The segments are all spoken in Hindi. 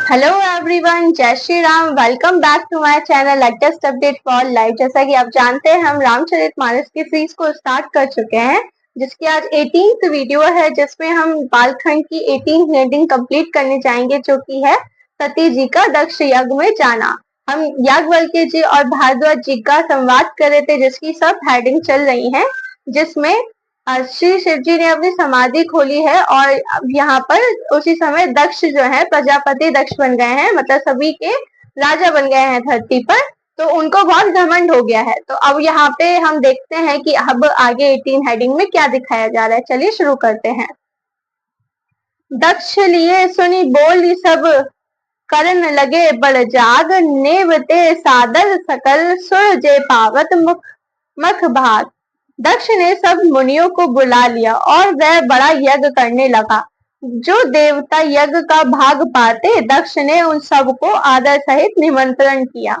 हेलो एवरीवन, जय Shri Ram. Welcome back to my channel latest update for life. जैसा कि आप जानते हैं, हम रामचरितमानस की सीरीज को स्टार्ट कर चुके हैं, जिसकी आज 18th वीडियो है, जिसमें हम बालखंड की 18th हेडिंग कंप्लीट करने जाएंगे, जो कि है सती जी का दक्ष यज्ञ में जाना। हम याज्ञवल्क्य जी और भारद्वाज जी का संवाद कर रहे थे, जिसकी सब हेडिंग चल रही है, जिसमें श्री शिव जी ने अपनी समाधि खोली है और अब यहाँ पर उसी समय दक्ष जो है प्रजापति दक्ष बन गए हैं, मतलब सभी के राजा बन गए हैं धरती पर। तो उनको बहुत घमंड हो गया है। तो अब यहाँ पे हम देखते हैं कि अब आगे 18 हेडिंग में क्या दिखाया जा रहा है। चलिए शुरू करते हैं। दक्ष लिए सुनी बोली सब, करन लगे बड़ जाग, नेवते सादर सकल सुर जे पावत मुख मख भाग। दक्ष ने सब मुनियों को बुला लिया और वह बड़ा यज्ञ करने लगा। जो देवता यज्ञ का भाग पाते, दक्ष ने उन सबको आदर सहित निमंत्रण किया।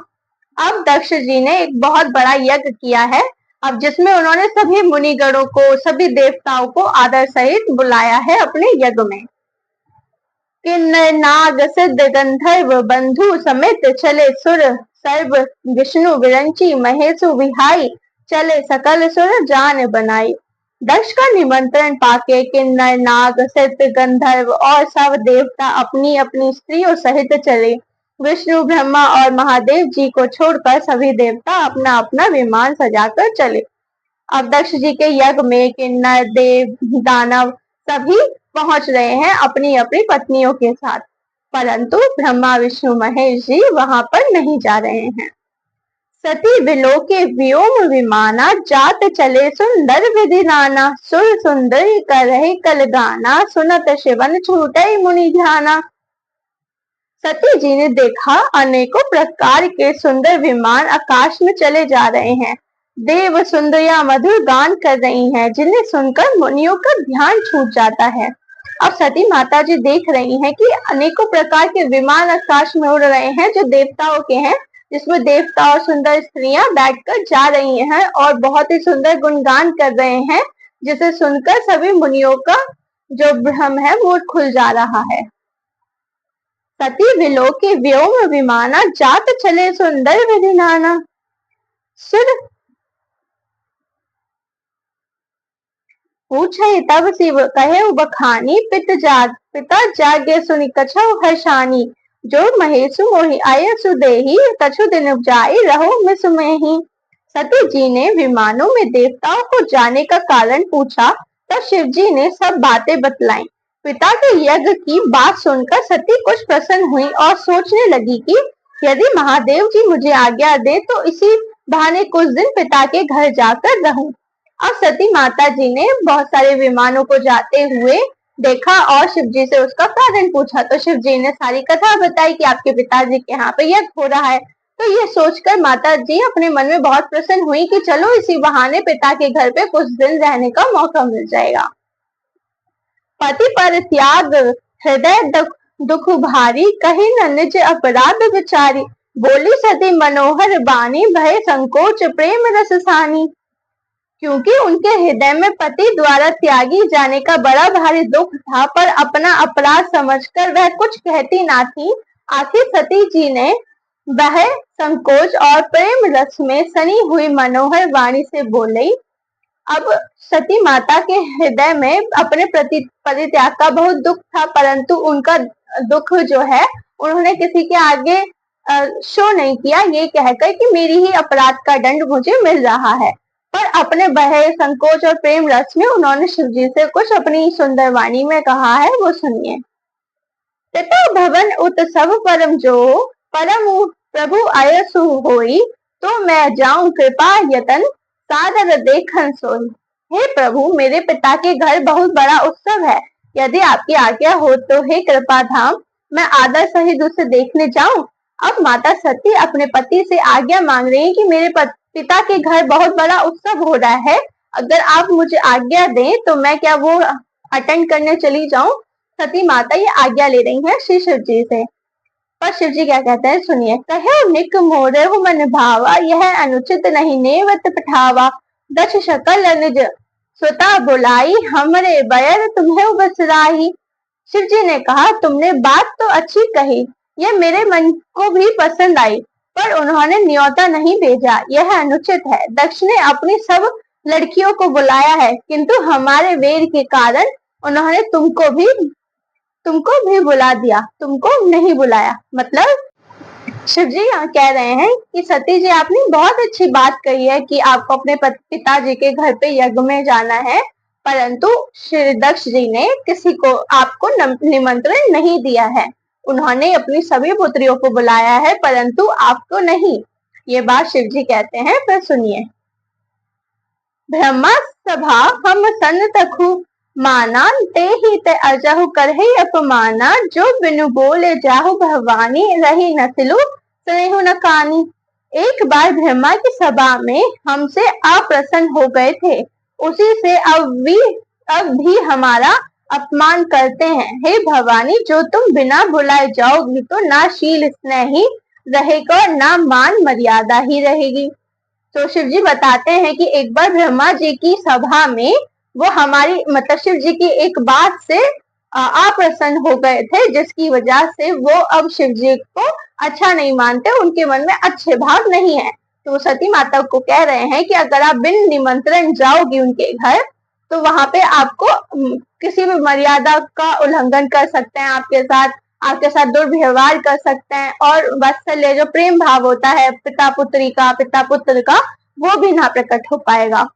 अब दक्ष जी ने एक बहुत बड़ा यज्ञ किया है, अब जिसमें उन्होंने सभी मुनिगणों को, सभी देवताओं को आदर सहित बुलाया है अपने यज्ञ में। किन्नर नाग सिद्ध गंधर्व बंधु समेत चले सुर, सर्व विष्णु विरंची महेशु विहाई, चले सकल सुर जान बनाई। दक्ष का निमंत्रण पाके किन्नर नाग सिद्ध गंधर्व और सब देवता अपनी अपनी स्त्रियों सहित चले। विष्णु ब्रह्मा और महादेव जी को छोड़कर सभी देवता अपना अपना विमान सजाकर चले। अब दक्ष जी के यज्ञ में किन्नर देव दानव सभी पहुंच रहे हैं अपनी अपनी पत्नियों के साथ, परंतु ब्रह्मा विष्णु महेश जी वहां पर नहीं जा रहे हैं। सती बिलोके व्योम विमाना, जात चले सुंदर विधि नाना, सुर सुंदर कर रहे कल गाना, सुनत शिवन छूटे मुनि ध्याना। सती जी ने देखा अनेकों प्रकार के सुंदर विमान आकाश में चले जा रहे हैं। देव सुंदरियां मधुर गान कर रही हैं, जिन्हें सुनकर मुनियों का ध्यान छूट जाता है। अब सती माता जी देख रही हैं कि अनेकों प्रकार के विमान आकाश में उड़ रहे हैं, जो देवताओं के हैं, जिसमें देवता और सुंदर स्त्रियां बैठकर जा रही हैं और बहुत ही सुंदर गुणगान कर रहे हैं, जिसे सुनकर सभी मुनियों का जो भ्रम है वो खुल जा रहा है। सती विलोके व्योम विमाना, जात चले सुंदर विधि नाना। सुर पूछे तब शिव कहे बखानी, पिता जागे सुनि कछौ हर्षानी। जो महेशु मोहि आय सुदेही, कछु दिन उपजाई रहो मिस मेहि। सती जी ने विमानों में देवताओं को जाने का कारण पूछा, तब शिव जी ने सब बातें बतलाई। पिता के यज्ञ की बात सुनकर सती कुछ प्रसन्न हुई और सोचने लगी कि यदि महादेव जी मुझे आज्ञा दे तो इसी बहाने कुछ दिन पिता के घर जाकर रहूं। अब सती माता जी ने बहुत सारे विमानों को जाते हुए देखा और शिव जी से उसका कारण पूछा, तो शिव जी ने सारी कथा बताई कि आपके पिताजी के यहाँ पे यज्ञ हो रहा है। तो ये सोचकर माता जी अपने मन में बहुत प्रसन्न हुई कि चलो इसी बहाने पिता के घर पे कुछ दिन रहने का मौका मिल जाएगा। पति पर त्याग हृदय दुख भारी, कही न निज अपराध विचारी। बोली सती मनोहर बानी, भय संकोच प्रेम रस सानी। क्योंकि उनके हृदय में पति द्वारा त्यागी जाने का बड़ा भारी दुख था, पर अपना अपराध समझकर वह कुछ कहती ना थी। आखिर सती जी ने वह संकोच और प्रेम रस में सनी हुई मनोहर वाणी से बोली। अब सती माता के हृदय में अपने प्रति परित्याग का बहुत दुख था, परंतु उनका दुख जो है उन्होंने किसी के आगे शो नहीं किया, ये कहकर कि मेरी ही अपराध का दंड मुझे मिल रहा है। पर अपने बहे संकोच और प्रेम रस में उन्होंने शिव जी से कुछ अपनी सुंदर वाणी में कहा है, वो सुनिए। पिता भवन उत्सव परम जो, परम प्रभु आयसु होई, तो मैं जाऊं कृपा यतन, सादर देखन सोई। हे प्रभु, मेरे पिता के घर बहुत बड़ा उत्सव है, यदि आपकी आज्ञा हो तो हे कृपा धाम, मैं आदर सहित उसे देखने जाऊं। अब माता सती अपने पति से आज्ञा मांग रही है कि मेरे पिता के घर बहुत बड़ा उत्सव हो रहा है, अगर आप मुझे आज्ञा दें तो मैं क्या वो अटेंड करने चली जाऊं। सती माता ये आज्ञा ले रही है श्री शिव जी से। पर शिव जी क्या कहते हैं, सुनिए। कहे निक मोरे हो मन भावा, यह अनुचित नहीं नेवत पठावा। दक्ष शकल निज स्वता बुलाई, हमरे बयर तुम्हें बसराही। शिव जी ने कहा, तुमने बात तो अच्छी कही, यह मेरे मन को भी पसंद आई, पर उन्होंने न्योता नहीं भेजा, यह अनुचित है। दक्ष ने अपनी सब लड़कियों को बुलाया है, किंतु हमारे वेर के कारण उन्होंने तुमको भी बुला दिया, तुमको नहीं बुलाया। मतलब शिव जी यहाँ कह रहे हैं कि सती जी आपने बहुत अच्छी बात कही है कि आपको अपने पिताजी के घर पे यज्ञ में जाना है, परंतु श्री दक्ष जी ने किसी को आपको निमंत्रण नहीं दिया है। उन्होंने अपनी सभी पुत्रियों को बुलाया है, परंतु आपको नहीं। ये बात शिव जी कहते हैं, फिर सुनिए। ब्रह्मा सभा हम सन तखु माना, ते ही ते अजहु करहि अपमाना, जो बिनु बोले जाहु भवानी, रही न सिलु स्नेहु न कानी। एक बार ब्रह्मा की सभा में हमसे अप्रसन्न हो गए थे, उसी से अब भी हमारा अपमान करते हैं। हे भवानी, जो तुम बिना बुलाए जाओगी तो ना शील स्नेही रहेगा, ना मान मर्यादा ही रहेगी। तो शिव जी बताते हैं कि एक बार ब्रह्मा जी की सभा में वो हमारी मतलब शिव जी की एक बात से अप्रसन्न हो गए थे, जिसकी वजह से वो अब शिव जी को अच्छा नहीं मानते, उनके मन में अच्छे भाव नहीं है। तो सती माता को कह रहे हैं कि अगर आप बिन निमंत्रण जाओगी उनके घर, तो वहां पे आपको किसी भी मर्यादा का उल्लंघन कर सकते हैं, आपके साथ दुर्व्यवहार कर सकते हैं, और वात्सल्य जो प्रेम भाव होता है पिता पुत्री का, पिता पुत्र का, वो भी ना प्रकट हो पाएगा।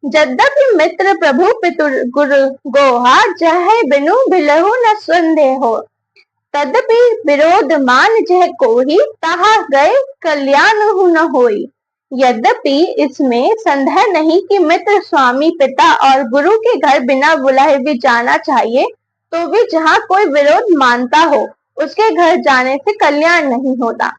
यद्यपि मित्र प्रभु पितुर गुरु गोहा, जह बिनु बिलहु न संदेहो, तदपि विरोध मान जह कोही, तहा गए कल्याण हु न होई। यद्यपि इसमें संदेह नहीं कि मित्र, स्वामी, पिता और गुरु के घर बिना बुलाए भी जाना चाहिए, तो भी जहाँ कोई विरोध मानता हो, उसके घर जाने से कल्याण नहीं होता।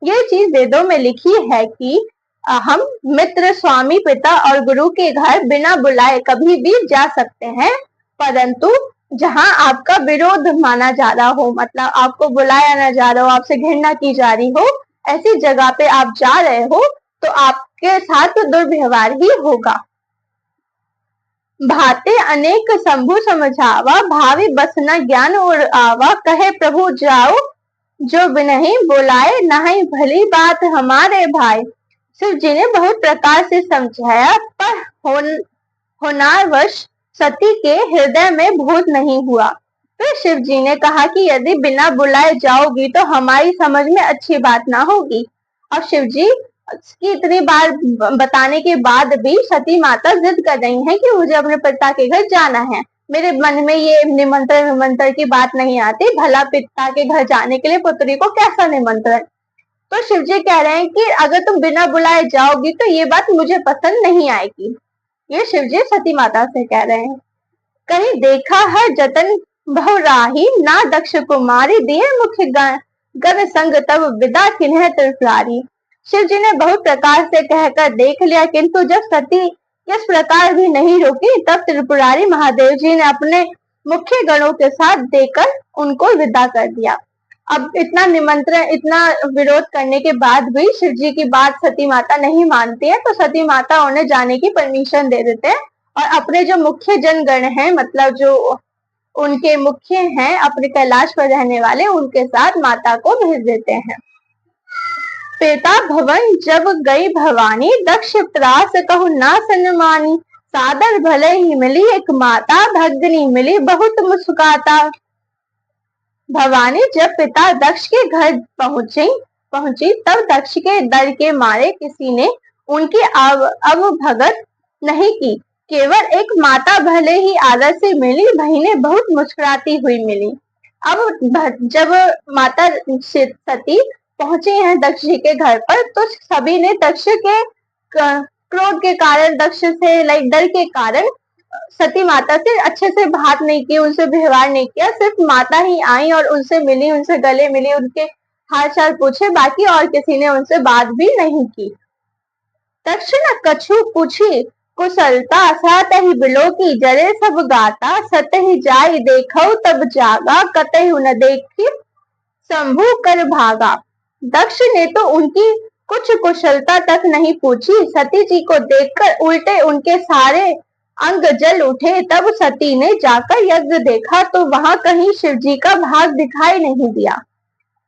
ये चीज वेदों में लिखी है कि हम मित्र, स्वामी, पिता और गुरु के घर बिना बुलाए कभी भी जा सकते हैं, परंतु जहां आपका विरोध माना जा रहा हो, मतलब आपको बुलाया ना जा रहा हो, आपसे घृणा की जा रही हो, ऐसी जगह पे आप जा रहे हो, तो आपके साथ दुर्व्यवहार ही होगा। भाते अनेक शंभु समझावा, भावी बस न ज्ञान और आवा, कहे प्रभु जाओ जो बिनहि बुलाए, नहीं भली बात हमारे भाई। शिव जी ने बहुत प्रकार से समझाया, पर होनावश सती के हृदय में बोध नहीं हुआ। फिर शिव जी ने कहा कि यदि बिना बुलाए जाओगी तो हमारी समझ में अच्छी बात ना होगी। और शिव जी की इतनी बार बताने के बाद भी सती माता जिद कर रही हैं कि मुझे अपने पिता के घर जाना है, मेरे मन में ये निमंत्रण की बात नहीं आती, भला पिता के घर जाने के लिए पुत्री को कैसा निमंत्रण। तो शिव जी कह रहे हैं कि अगर तुम बिना बुलाए जाओगी तो ये बात मुझे पसंद नहीं आएगी। ये शिव जी सती माता से कह रहे हैं। कहीं देखा है जतन बहुराही, ना दक्ष कुमारी दिए मुख्य गण संग, तब विदा किन्ह त्रिपुरारी। शिव जी ने बहुत प्रकार से कहकर देख लिया, किंतु जब सती इस प्रकार भी नहीं रोकी, तब त्रिपुरारी महादेव जी ने अपने मुख्य गणों के साथ देकर उनको विदा कर दिया। अब इतना निमंत्रण, इतना विरोध करने के बाद भी शिव जी की बात सती माता नहीं मानती है, तो सती माता उन्हें जाने की परमिशन दे देते हैं, और अपने जो मुख्य जनगण हैं, मतलब जो उनके मुख्य हैं अपने कैलाश पर रहने वाले, उनके साथ माता को भेज देते हैं। पिता भवन जब गई भवानी, दक्ष त्रास कहु ना सन्मानी, सादर भले ही मिली एक माता, भगनी मिली बहुत मुस्काता। भवानी जब पिता दक्ष के घर पहुंची, तब दक्ष के डर के मारे किसी ने उनकी अवभगत नहीं की, केवल एक माता भले ही आदर से मिली, बहनें बहुत मुस्कुराती हुई मिली। अब जब माता सती पहुंची हैं दक्ष जी के घर पर, तो सभी ने दक्ष के क्रोध के कारण, दक्ष से डर के कारण सती माता से अच्छे से बात नहीं की, उनसे व्यवहार नहीं किया। सिर्फ माता ही आई और उनसे मिली, उनसे गले मिली, उनके हाल चाल पूछे, बाकी और किसी ने उनसे बात भी नहीं की। दक्ष न कछु पूछी कुशलता, सात ही बिलो की जरे सब गाता, सत ही जाई देखो तब जागा, कतहु न देखी शंभु कर भागा। दक्ष ने तो उनकी कुछ कुशलता तक नहीं पूछी, सती जी को देखकर उल्टे उनके सारे अंग जल उठे। तब सती ने जाकर यज्ञ देखा तो वहां कहीं शिव जी का भाग दिखाई नहीं दिया।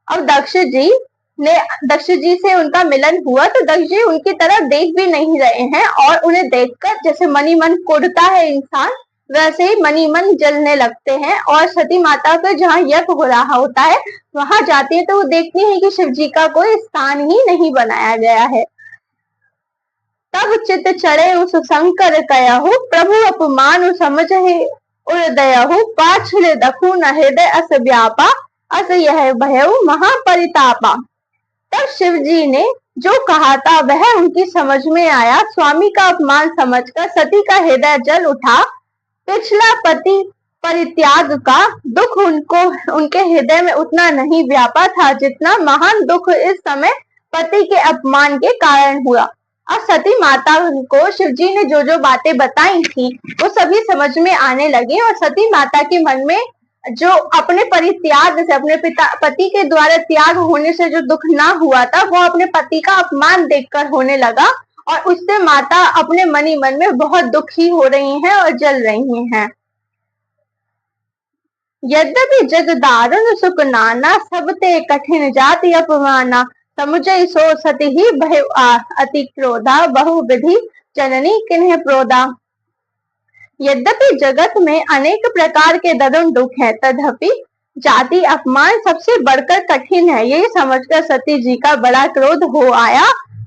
अब दक्ष जी से उनका मिलन हुआ तो दक्ष जी उनकी तरफ देख भी नहीं रहे हैं और उन्हें देखकर जैसे मनी मन कुढ़ता है इंसान, वैसे ही मनी मन जलने लगते हैं। और सती माता का जहाँ यज्ञ हो रहा होता है वहां जाती है तो वो देखती है कि शिव जी का कोई स्थान ही नहीं बनाया गया है। तब चित चढ़े उस शंकर कयहु, प्रभु अपमान समझहि उदयहु। पाछिल दखु न हृदय अस व्यापा, अस यह भयउ महापरितापा। तब शिव जी ने जो कहा था वह उनकी समझ में आया। स्वामी का अपमान समझकर सती का हृदय जल उठा। पिछला पति परित्याग का दुख उनके हृदय में उतना नहीं व्यापा था जितना महान दुख इस समय पति के अपमान के कारण हुआ। अब सती माता को शिव जी ने जो जो बातें बताई थी वो सभी समझ में आने लगी और सती माता के मन में जो अपने परित्याग से, अपने पति के द्वारा त्याग होने से जो दुख ना हुआ था वो अपने पति का अपमान देखकर होने लगा और उससे माता अपने मनी मन में बहुत दुखी हो रही हैं और जल रही हैं। यद्यपि जग दारुण सुख नाना, सब ते कठिन जाति अपमाना। समुझई सो सति ही भय अति क्रोधा, बहु विधि जननी किन्ह प्रोदा। यद्यपि जगत में अनेक प्रकार के दारुण दुख है तथापि जाति अपमान सबसे बढ़कर कठिन है। यही समझकर सती जी का बड़ा क्रोध हो आया।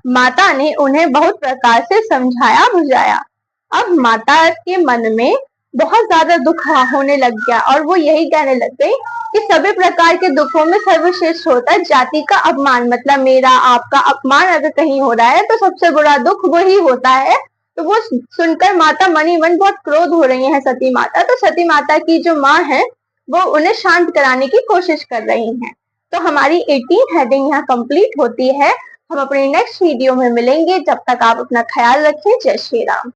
माता ने उन्हें बहुत प्रकार से समझाया बुझाया। अब माता के मन में बहुत ज्यादा दुख होने लग गया और वो यही कहने लग गई कि सभी प्रकार के दुखों में सर्वश्रेष्ठ होता है जाति का अपमान, मतलब मेरा आपका अपमान अगर कहीं हो रहा है तो सबसे बड़ा दुख वही होता है। तो वो सुनकर माता मनी मन बहुत क्रोध हो रही है सती माता। तो सती माता की जो माँ है वो उन्हें शांत कराने की कोशिश कर रही हैं। तो हमारी 18 हेडिंग यहाँ कंप्लीट होती है। हम अपनी नेक्स्ट वीडियो में मिलेंगे, जब तक आप अपना ख्याल रखें। जय श्री राम।